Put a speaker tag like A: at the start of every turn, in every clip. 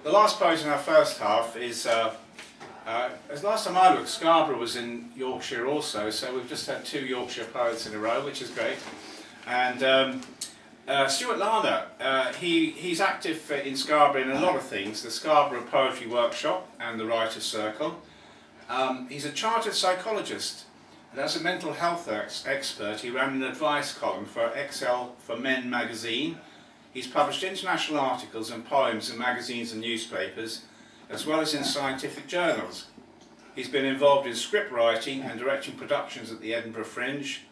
A: The last poet in our first half is, as last time I looked, Scarborough was in Yorkshire also, so we've just had 2 Yorkshire poets in a row, which is great. And Stuart Larner, he's active in Scarborough in a lot of things, the Scarborough Poetry Workshop and the Writers' Circle. He's a chartered psychologist, and as a mental health expert he ran an advice column for XL for Men magazine. He's published international articles and poems in magazines and newspapers, as well as in scientific journals. He's been involved in script writing and directing productions at the Edinburgh Fringe.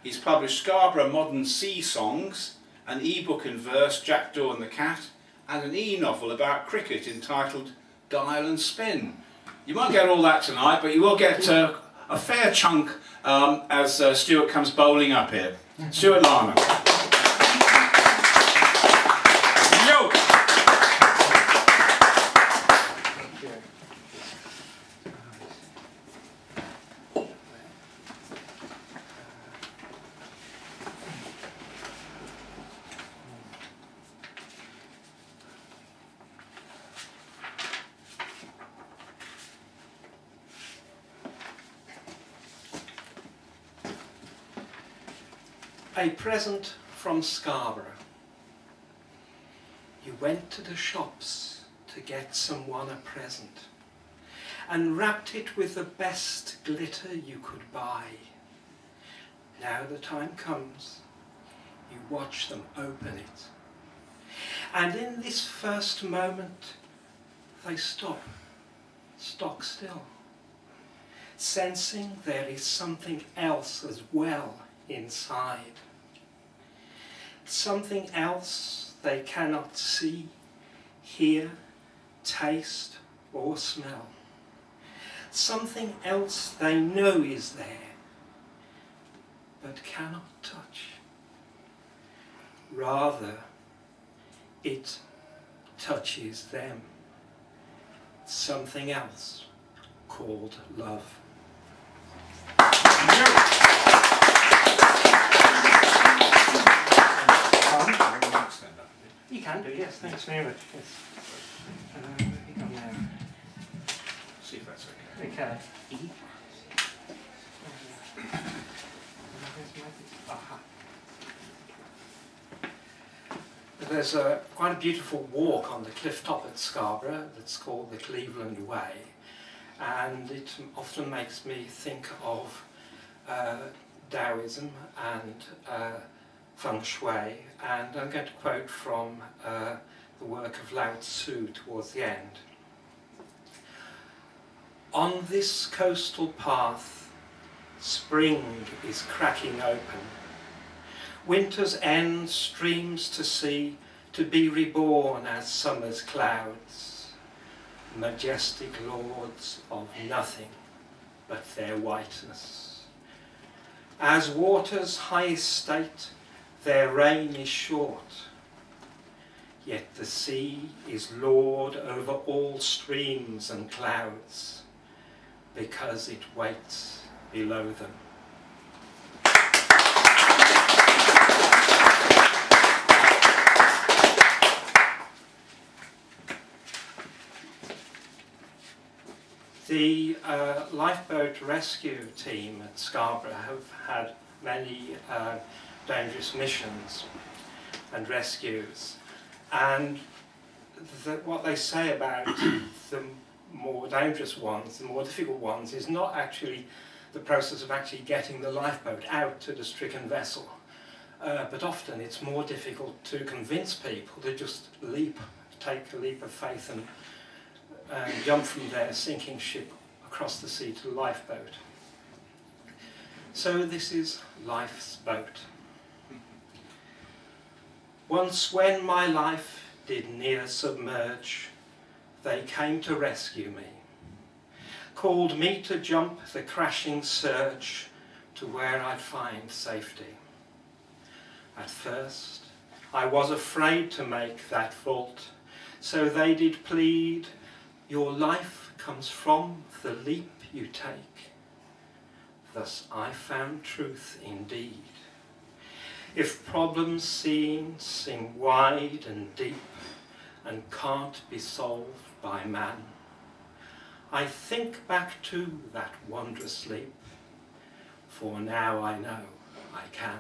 A: He's published Scarborough Modern Sea Songs, an e-book in verse, Jackdaw and the Cat, and an e-novel about cricket entitled Dial and Spin. You won't get all that tonight, but you will get a fair chunk as Stuart comes bowling up here. Stuart Larner. Yo!
B: A present from Scarborough. You went to the shops to get someone a present and wrapped it with the best glitter you could buy. Now the time comes, you watch them open it, and in this first moment they stop, stock still, sensing there is something else as well inside. Something else they cannot see, hear, taste or smell. Something else they know is there, but cannot touch. Rather, it touches them. Something else called love. You can do, yes, thanks very much. Yes.
A: See if that's okay.
B: Okay. There's quite a beautiful walk on the cliff top at Scarborough that's called the Cleveland Way, and it often makes me think of Taoism and Feng Shui, and I'm going to quote from the work of Lao Tzu towards the end. On this coastal path, spring is cracking open. Winter's end streams to sea, to be reborn as summer's clouds, majestic lords of nothing but their whiteness. As water's high estate, their reign is short, yet the sea is lord over all streams and clouds, because it waits below them. The lifeboat rescue team at Scarborough have had many dangerous missions and rescues, and what they say about the more dangerous ones, the more difficult ones, is not actually the process of actually getting the lifeboat out to the stricken vessel, but often it's more difficult to convince people to just take a leap of faith and jump from their sinking ship across the sea to the lifeboat. So this is life's boat. Once when my life did near submerge, they came to rescue me, called me to jump the crashing surge to where I'd find safety. At first I was afraid to make that vault, so they did plead, your life comes from the leap you take. Thus I found truth indeed. If problems seem wide and deep, and can't be solved by man. I think back to that wondrous sleep, for now I know I can.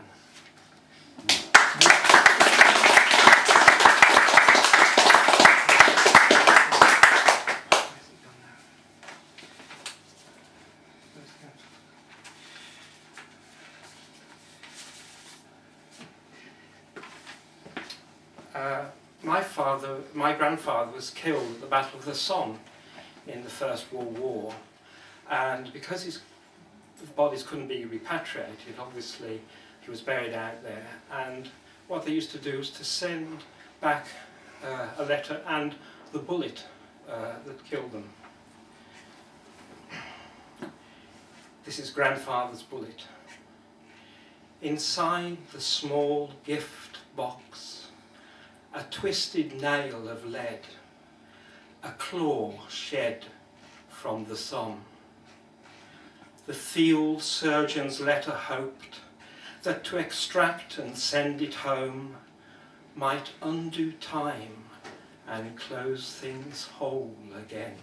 B: My grandfather was killed at the Battle of the Somme in the First World War, and because his bodies couldn't be repatriated, obviously he was buried out there, and what they used to do was to send back a letter and the bullet that killed them. This is grandfather's bullet. Inside the small gift box, a twisted nail of lead, a claw shed from the Somme. The field surgeon's letter hoped that to extract and send it home might undo time and close things whole again.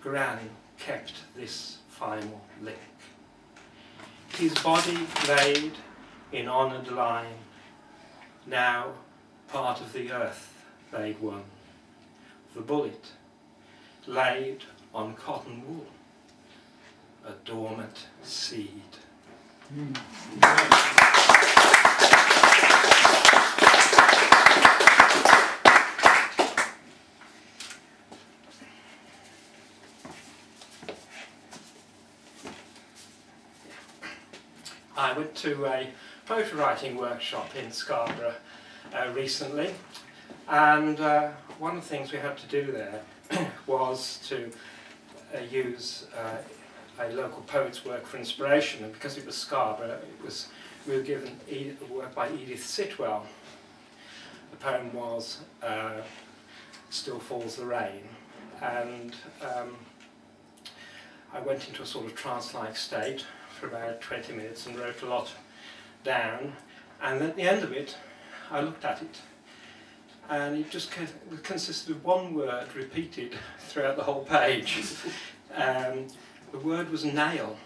B: Gran kept this final link. His body laid in honoured line, now part of the earth they'd won. The bullet laid on cotton wool, a dormant seed. I went to a photo writing workshop in Scarborough recently, and one of the things we had to do there was to use a local poet's work for inspiration, and because it was Scarborough, we were given a work by Edith Sitwell. The poem was Still Falls the Rain, and I went into a sort of trance-like state for about 20 minutes and wrote a lot down, and at the end of it I looked at it and it just consisted of one word repeated throughout the whole page. The word was nail,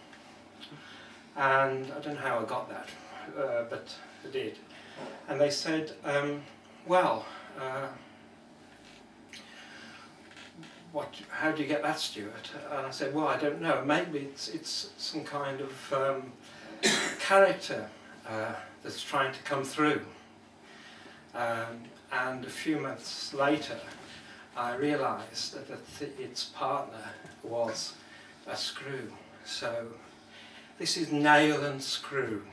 B: and I don't know how I got that, but I did. And they said, how do you get that, Stuart? And I said, well, I don't know, maybe it's some kind of character that's trying to come through. And a few months later I realised that its partner was a screw. So this is nail and screw.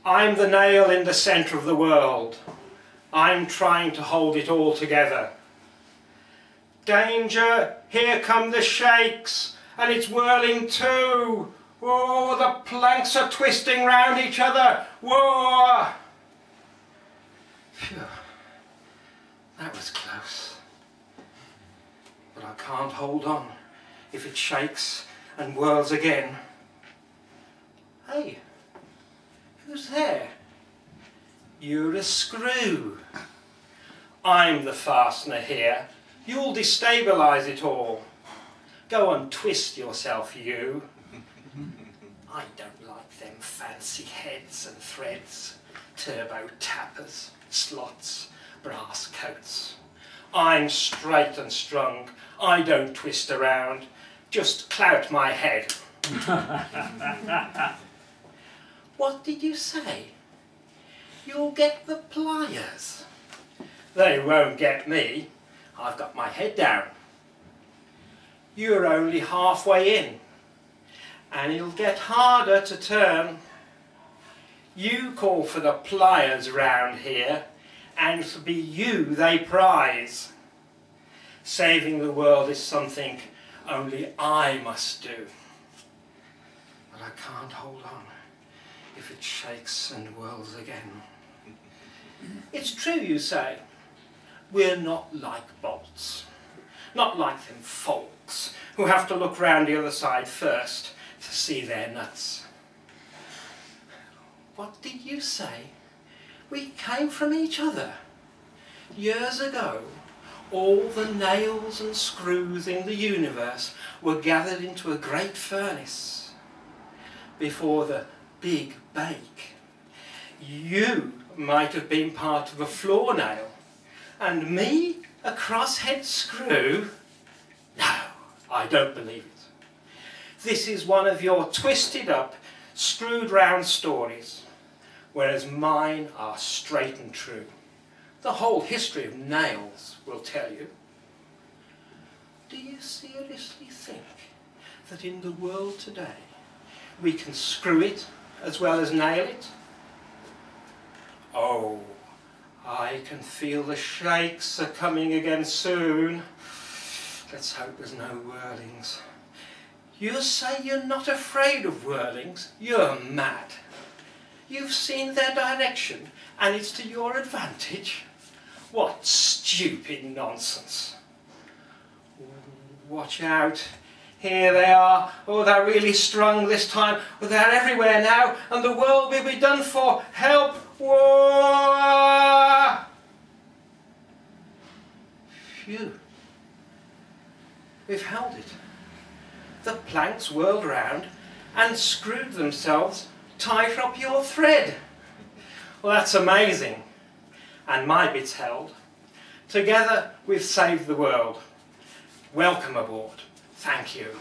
B: I'm the nail in the centre of the world. I'm trying to hold it all together. Danger, here come the shakes, and it's whirling too. Whoa, the planks are twisting round each other. Whoa! Phew, that was close. But I can't hold on if it shakes and whirls again. Hey, who's there? You're a screw. I'm the fastener here. You'll destabilise it all. Go and twist yourself, you. I don't like them fancy heads and threads, turbo tappers, slots, brass coats. I'm straight and strong. I don't twist around. Just clout my head. What did you say? You'll get the pliers. They won't get me. I've got my head down. You're only halfway in, and it'll get harder to turn. You call for the pliers round here, and it'll be you they prize. Saving the world is something only I must do. But I can't hold on if it shakes and whirls again. It's true, you say. We're not like bolts. Not like them folks who have to look round the other side first to see their nuts. What did you say? We came from each other. Years ago, all the nails and screws in the universe were gathered into a great furnace before the Big Bake. You might have been part of a floor nail, and me a crosshead screw? No, I don't believe it. This is one of your twisted up, screwed round stories, whereas mine are straight and true. The whole history of nails will tell you. Do you seriously think that in the world today we can screw it as well as nail it? Oh, I can feel the shakes are coming again soon. Let's hope there's no whirlings. You say you're not afraid of whirlings? You're mad. You've seen their direction and it's to your advantage? What stupid nonsense. Watch out. Here they are. Oh, they're really strong this time. Oh, they're everywhere now and the world will be done for. Help! Whoa! Phew. We've held it. The planks whirled round and screwed themselves tight up your thread. Well, that's amazing. And my bit's held. Together we've saved the world. Welcome aboard. Thank you.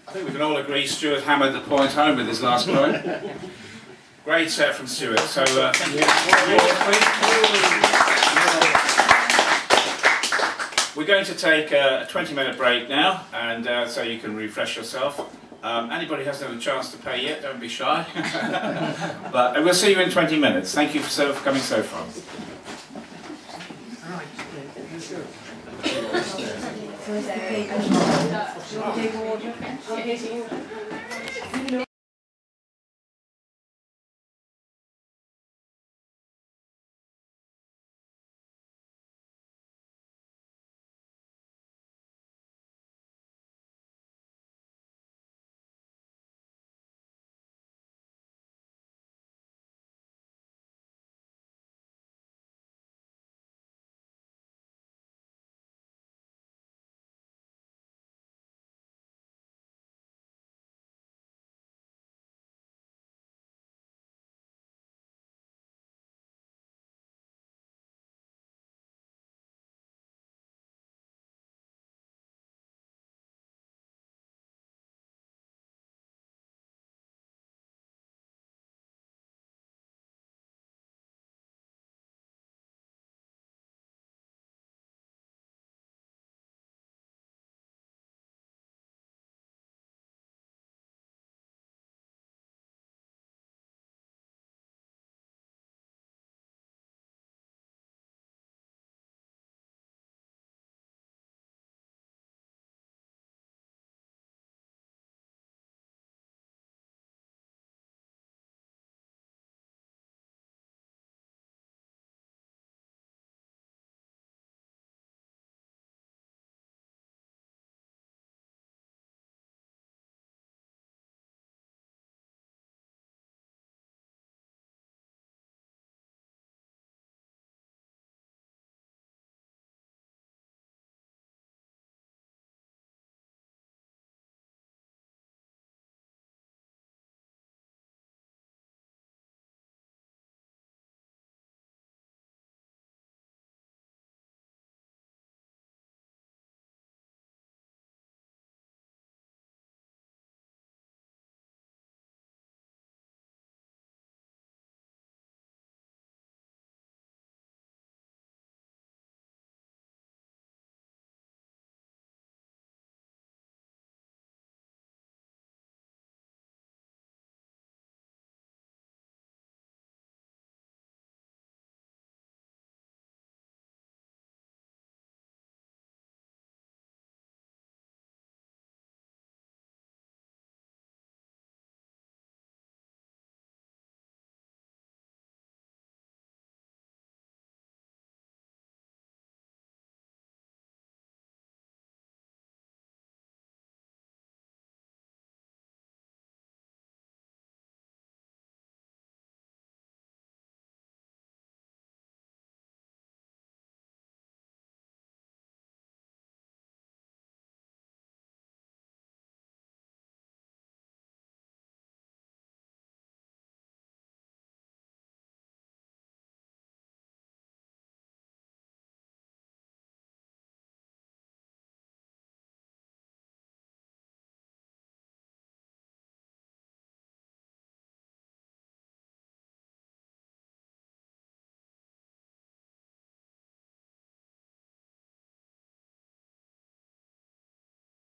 A: I think we can all agree Stuart hammered the point home with his last point. Great set from Stuart, so thank you. We're going to take a 20-minute break now, and so you can refresh yourself. Anybody hasn't had a chance to pay yet, don't be shy. But we'll see you in 20 minutes. Thank you for coming so far.